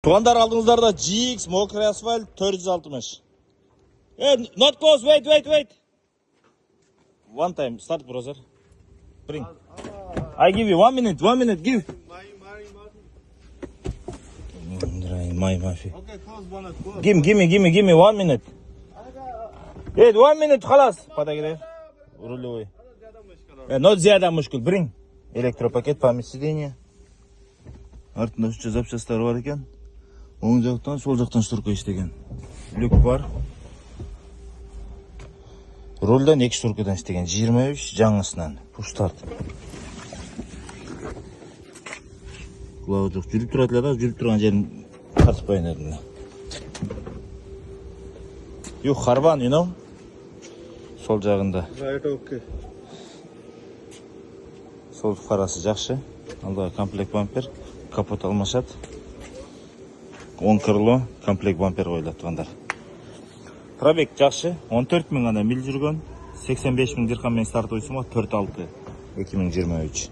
Туғандар алдыңыздарда GX мокрый асфальт 460. Not close, wait. One time, start brother. Bring. I give you 1 minute, give. My мафи. Okay, close one, close. Give me 1 minute. 1 minute, خلاص. Подогрев. Рулевой. Not зияда мушкул, bring. Электропакет, память сиденья. Артында үшчө запчастары бар екен. Оң жақтан, сол жақтан штурка иштеген. Люк бар. Рөлден 2 штуркадан иштеген. 23 жаңысынан. Пуштарт. Құлағы жоқ. Жүріп тұрады, жүріп тұрған жерін тартып қойын. Юх, харбан, you know? Сол жағында. Right, okay. Сол қарасы жақшы. Алдағы комплект бампер. Капот алмашат. 10 крыло комплект бампер қойылатқандар. Пробег жақшы. 14 мың ғана мил жүрген. 85 мың дирхаммен старт ойсыма 4.6 2023.